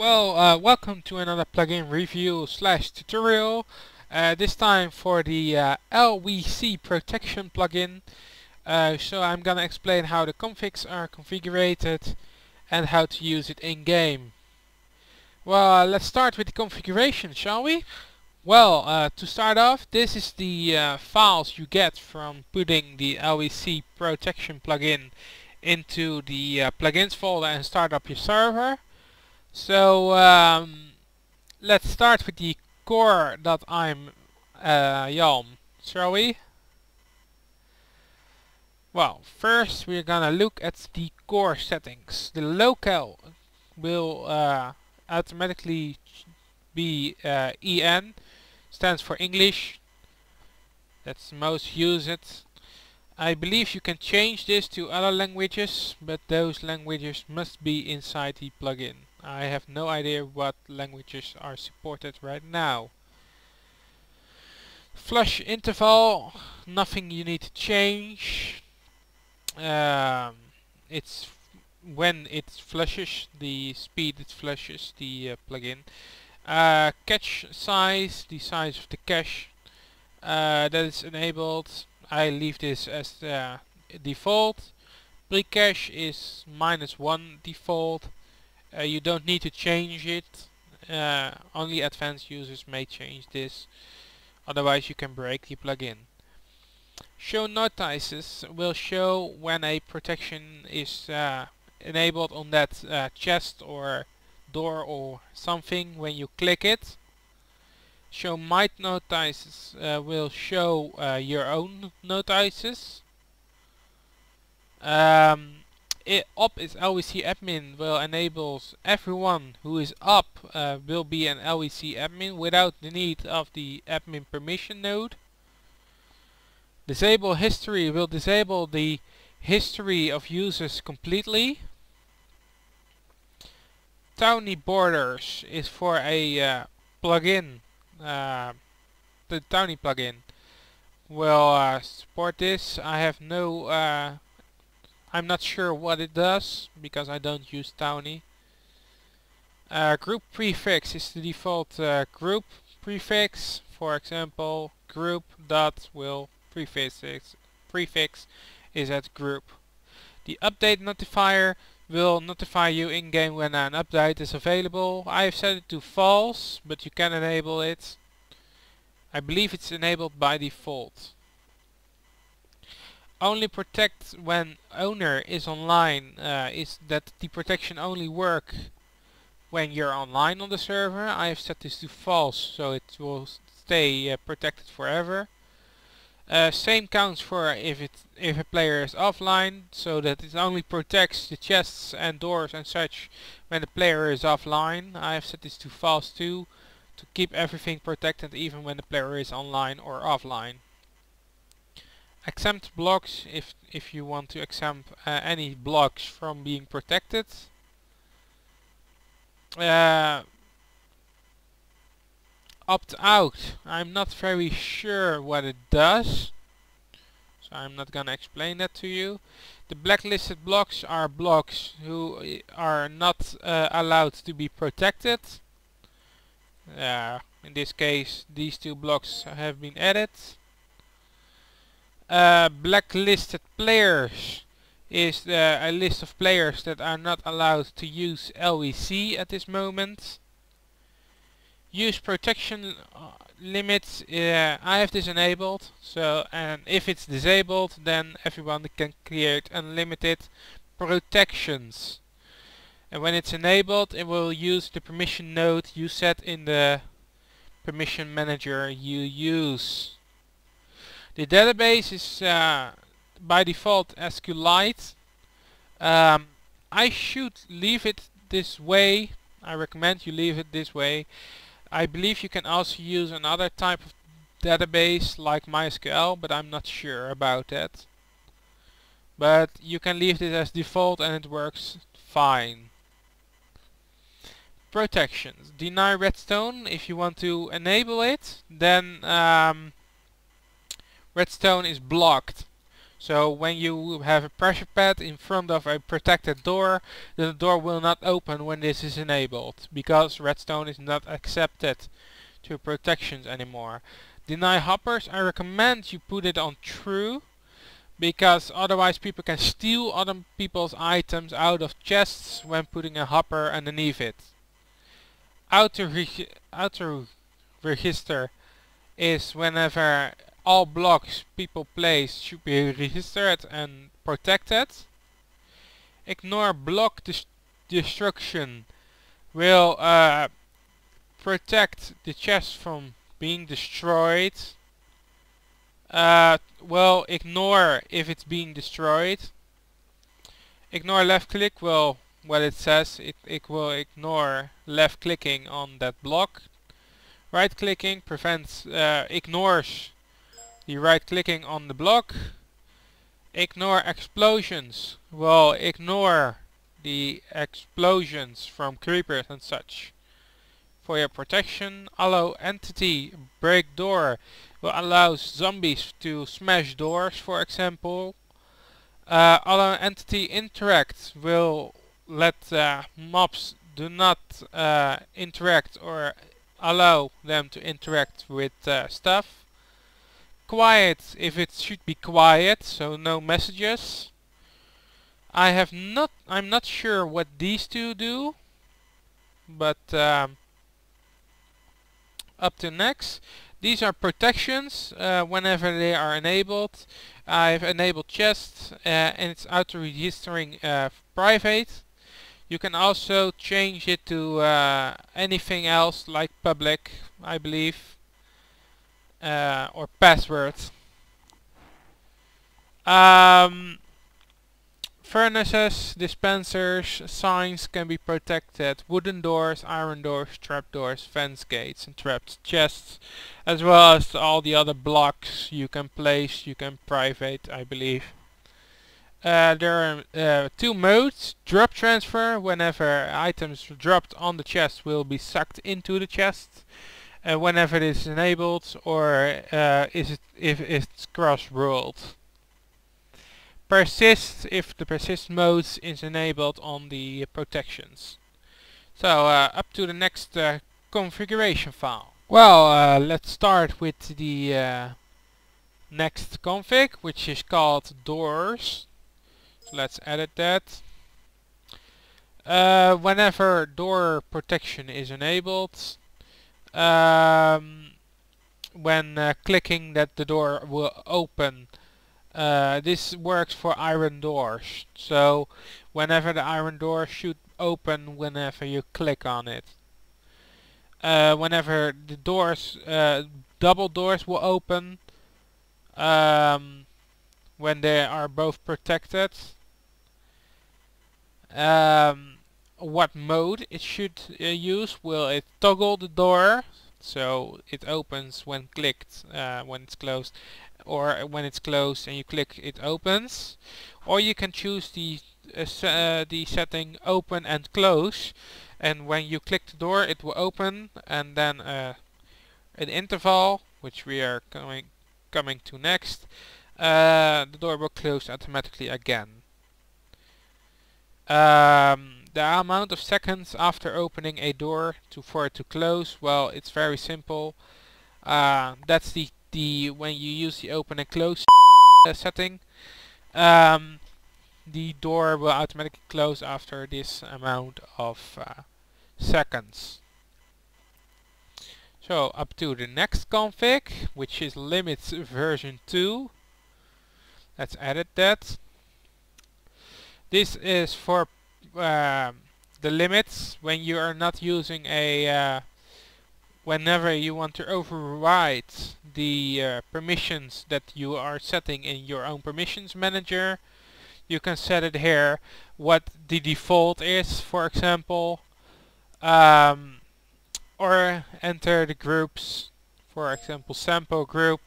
Welcome to another plugin review slash tutorial. This time for the LWC protection plugin. So I'm gonna explain how the configs are configured and how to use it in game. Let's start with the configuration, shall we? To start off, this is the files you get from putting the LWC protection plugin into the plugins folder and start up your server. So let's start with the core.im YALM, shall we? Well, first we're gonna look at the core settings. The locale will automatically be EN, stands for English. That's most used. I believe you can change this to other languages, but those languages must be inside the plugin. I have no idea what languages are supported right now. Flush interval, nothing you need to change. It's when it flushes, the speed it flushes the plugin. Cache size, the size of the cache, that is enabled. I leave this as default. Pre-cache is -1 default. You don't need to change it. Only advanced users may change this. Otherwise you can break the plugin. Show notices will show when a protection is enabled on that chest or door or something when you click it. Show might notices will show your own notices. Up is LWC admin will enable everyone who is up will be an LWC admin without the need of the admin permission node. Disable history will disable the history of users completely. Towny borders is for a plugin. The Towny plugin will support this. I have no I'm not sure what it does because I don't use Towny. Group prefix is the default group prefix. For example, group dot will prefix is at group. The update notifier will notify you in game when an update is available. I have set it to false, but you can enable it. I believe it's enabled by default. Only protect when owner is online, is that the protection only work when you're online on the server. I have set this to false, so it will stay protected forever. Same counts for if a player is offline, so that it only protects the chests and doors and such when the player is offline. I have set this to false too, to keep everything protected even when the player is online or offline. Exempt blocks if you want to exempt any blocks from being protected. Opt out. I'm not very sure what it does, so I'm not gonna explain that to you. The blacklisted blocks are blocks who are not allowed to be protected. In this case, these two blocks have been added. Blacklisted players is a list of players that are not allowed to use LWC at this moment. Use protection limits, I have this enabled, so and if it's disabled then everyone can create unlimited protections. And when it's enabled it will use the permission node you set in the permission manager you use. The database is by default SQLite. I should leave it this way. I recommend you leave it this way. I believe you can also use another type of database like MySQL, but I'm not sure about that. But you can leave this as default and it works fine. Protections. Deny redstone. If you want to enable it, then redstone is blocked. So when you have a pressure pad in front of a protected door, the door will not open when this is enabled, because redstone is not accepted to protections anymore. Deny hoppers, I recommend you put it on true, because otherwise people can steal other people's items out of chests when putting a hopper underneath it. Auto register is whenever all blocks people place should be registered and protected. Ignore block destruction will protect the chest from being destroyed. Well, ignore if it's being destroyed. Ignore left click, well, what it says, it will ignore left clicking on that block. Right clicking prevents, ignores the right clicking on the block. Ignore explosions, well, ignore the explosions from creepers and such. For your protection, allow entity break door will allow zombies to smash doors, for example. Allow entity interact will let mobs do not interact or allow them to interact with stuff. Quiet if it should be quiet, so no messages. I'm not sure what these two do, but up to next. These are protections whenever they are enabled. I've enabled chests and it's auto registering private. You can also change it to anything else like public, I believe, or password. Furnaces, dispensers, signs can be protected. Wooden doors, iron doors, trapdoors, fence gates and trapped chests, as well as all the other blocks you can place, you can private, I believe. There are two modes. Drop transfer, whenever items dropped on the chest will be sucked into the chest. Whenever it is enabled, or if it's cross-rolled. Persist if the persist mode is enabled on the protections. So up to the next configuration file. Well, let's start with the next config, which is called doors. So let's edit that. Whenever door protection is enabled, when clicking that the door will open. This works for iron doors, so whenever the iron door should open whenever you click on it. Whenever the doors, double doors will open when they are both protected. What mode it should use? Will it toggle the door so it opens when clicked, when it's closed, or when it's closed and you click it opens, or you can choose the setting open and close, and when you click the door it will open, and then an interval, which we are coming to next, the door will close automatically again. The amount of seconds after opening a door for it to close, well, it's very simple. That's the when you use the open and close setting, the door will automatically close after this amount of seconds. So up to the next config, which is limits version 2. Let's edit that. This is for the limits when you are not using a whenever you want to override the permissions that you are setting in your own permissions manager, you can set it here what the default is, for example, or enter the groups, for example sample group,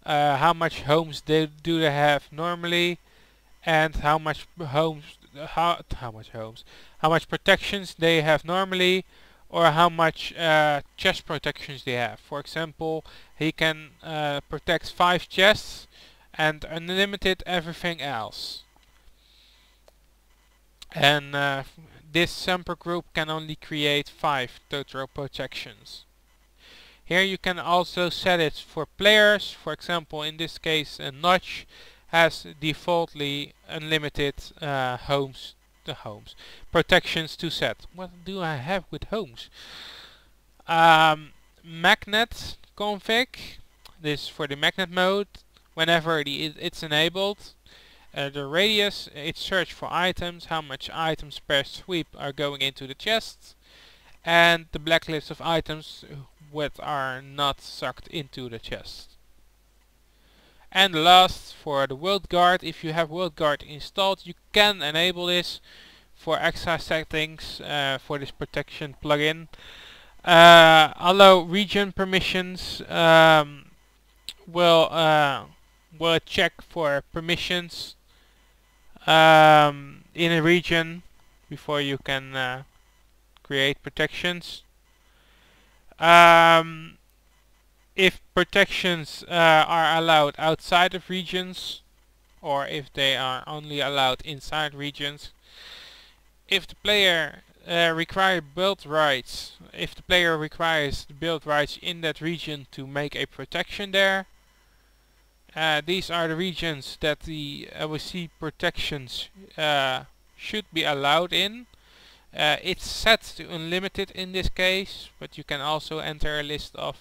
how much homes do they have normally, and how much protections they have normally, or how much chest protections they have. For example, he can protect 5 chests, and unlimited everything else. And this sample group can only create 5 total protections. Here you can also set it for players. For example, in this case, a notch has defaultly unlimited protections to set. What do I have with homes? Magnet config. This is for the magnet mode. Whenever it's enabled, the radius, it search for items, how much items per sweep are going into the chest, and the blacklist of items that are not sucked into the chest. And last, for the world guard, if you have world guard installed, you can enable this for extra settings for this protection plugin. Allow region permissions. Will check for permissions in a region before you can create protections. If protections are allowed outside of regions, or if they are only allowed inside regions. If the player requires build rights in that region to make a protection there, these are the regions that the LWC protections should be allowed in. It's set to unlimited in this case, but you can also enter a list of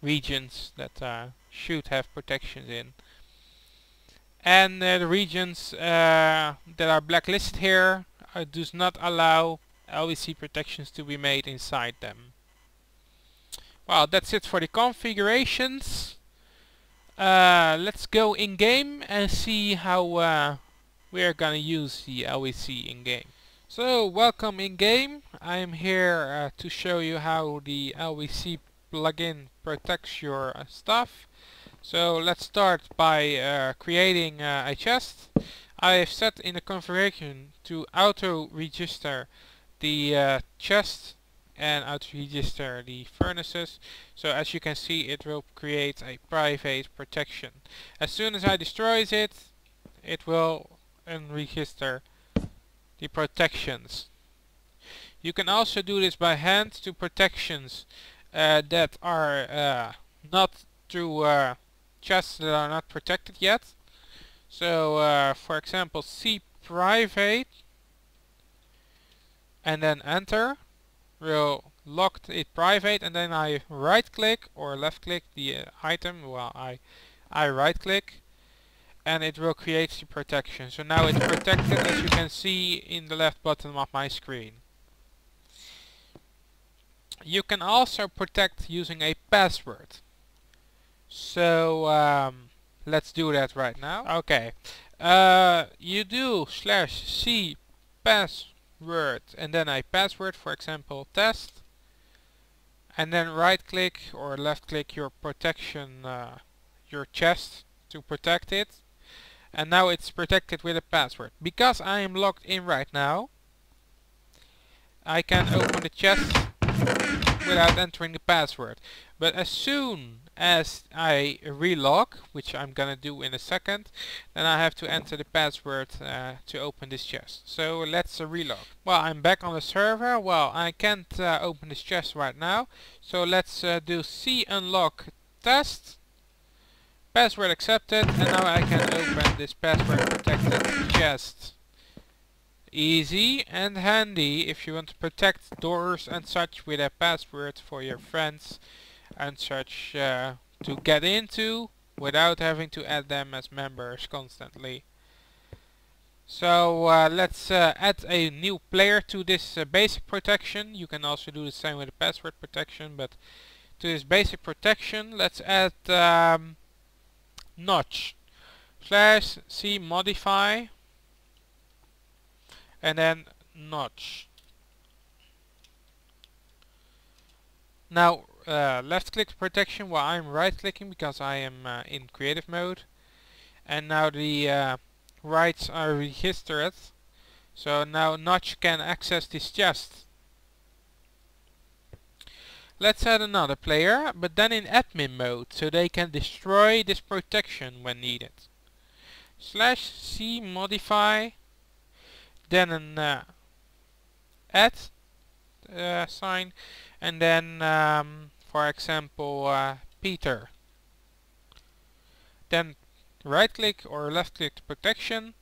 regions that should have protections in. And the regions that are blacklisted here does not allow LWC protections to be made inside them. Well, that's it for the configurations. Let's go in game and see how we are gonna use the LWC in game. So welcome in game. I am here to show you how the LWC plugin protects your stuff. So let's start by creating a chest. I have set in the configuration to auto register the chest and auto register the furnaces. So as you can see, it will create a private protection. As soon as I destroy it, it will unregister the protections. You can also do this by hand to protections that are not through chests that are not protected yet. So for example, C private and then enter will lock it private, and then I right click or left click the item. Well, I right click and it will create the protection. So now it's protected, as you can see in the left bottom of my screen. You can also protect using a password. So let's do that right now. Okay, you do /c password and then a password, for example test, and then right click or left click your protection, your chest to protect it, and now it's protected with a password. Because I am logged in right now, I can open the chest without entering the password. But as soon as I relog, which I'm gonna do in a second, then I have to enter the password to open this chest. So let's relog. Well, I'm back on the server. Well, I can't open this chest right now, so let's do C unlock test, password accepted, and now I can open this password protected chest. Easy and handy if you want to protect doors and such with a password for your friends and such to get into without having to add them as members constantly. So let's add a new player to this basic protection. You can also do the same with the password protection, but to this basic protection let's add notch /c modify and then notch. Now left click protection while I'm right clicking because I am in creative mode, and now the rights are registered, so now notch can access this chest. Let's add another player, but then in admin mode, so they can destroy this protection when needed. /c modify, then an add sign, and then for example Peter. Then right click or left click the protection,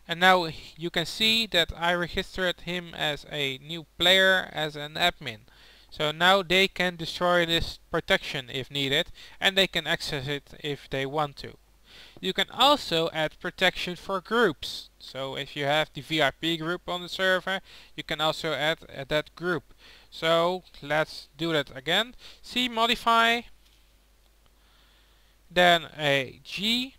and now you can see that I registered him as a new player as an admin. So now they can destroy this protection if needed, and they can access it if they want to. You can also add protection for groups. So if you have the VIP group on the server, you can also add that group. So let's do that again. C modify, then a G,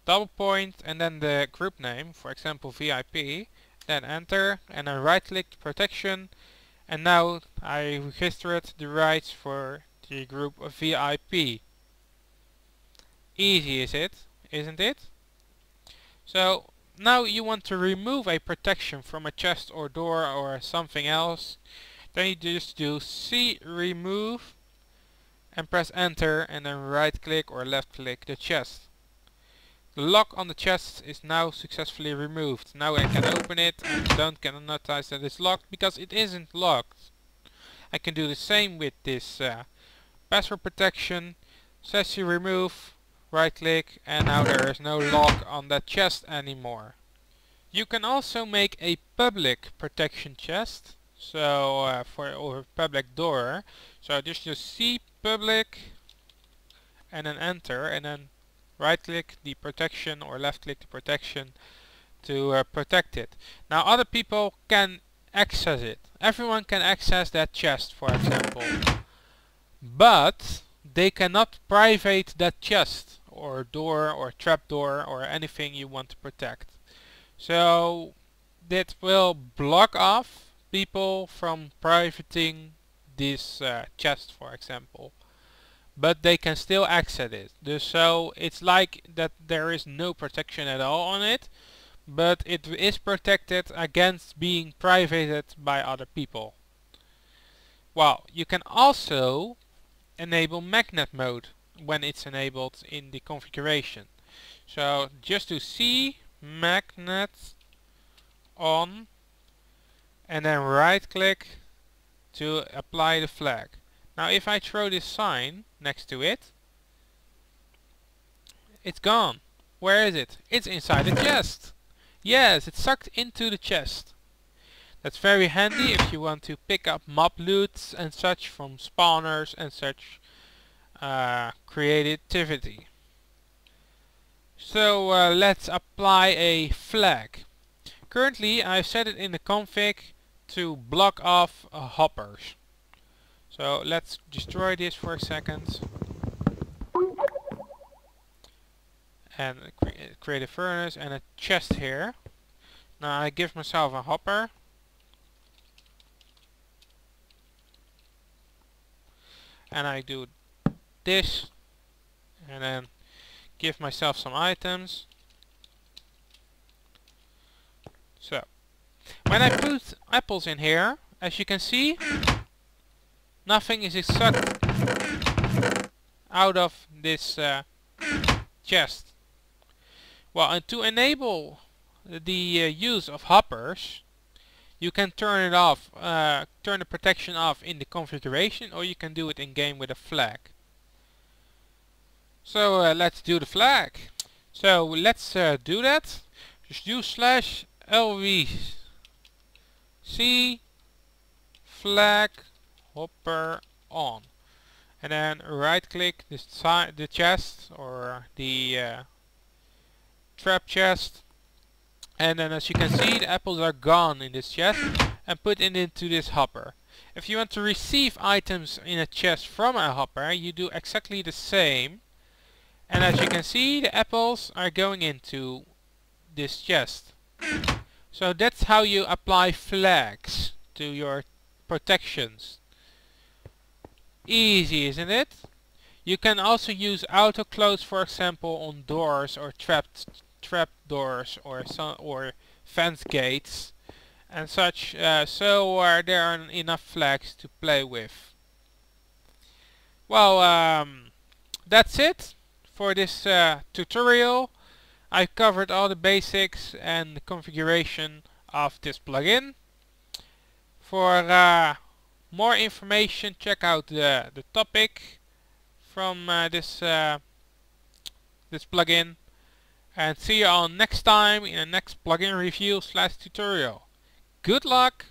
double point, and then the group name, for example VIP, then enter, and then right click protection, and now I registered the rights for the group of VIP. Easy is it, isn't it? So now you want to remove a protection from a chest or door or something else, then you just do C remove and press enter, and then right click or left click the chest. The lock on the chest is now successfully removed. Now I can open it and don't get notice that it's locked because it isn't locked. I can do the same with this password protection. /c remove, right click, and now there is no lock on that chest anymore. You can also make a public protection chest, so for or public door. So just C public and then enter, and then right click the protection or left click the protection to protect it. Now other people can access it. Everyone can access that chest, for example, but they cannot private that chest or door or trapdoor or anything you want to protect. So that will block off people from privating this chest, for example, but they can still access it. So it's like that there is no protection at all on it, but it is protected against being privated by other people. Well, you can also enable magnet mode when it's enabled in the configuration. So just do C magnet on, and then right click to apply the flag. Now if I throw this sign next to it, it's gone. Where is it? It's inside the chest. Yes, it's sucked into the chest. That's very handy if you want to pick up mob loots and such from spawners and such creativity. So let's apply a flag. Currently I've set it in the config to block off hoppers. So let's destroy this for a second and create a furnace and a chest here. Now I give myself a hopper and I do this and then give myself some items. So when I put apples in here, as you can see, nothing is sucked out of this chest. Well, and to enable the use of hoppers, you can turn it off, turn the protection off in the configuration, or you can do it in game with a flag. So let's do the flag. So let's do that. Just do /LWC flag hopper on, and then right click the chest or the trap chest, and then as you can see the apples are gone in this chest and put it into this hopper. If you want to receive items in a chest from a hopper, you do exactly the same, and as you can see the apples are going into this chest. So that's how you apply flags to your protections. Easy, isn't it? You can also use auto close, for example, on doors or trap doors or fence gates, and such, so there are enough flags to play with. Well, that's it for this tutorial. I covered all the basics and the configuration of this plugin. For more information, check out the topic from this plugin, and see you all next time in the next plugin review / tutorial. Good luck!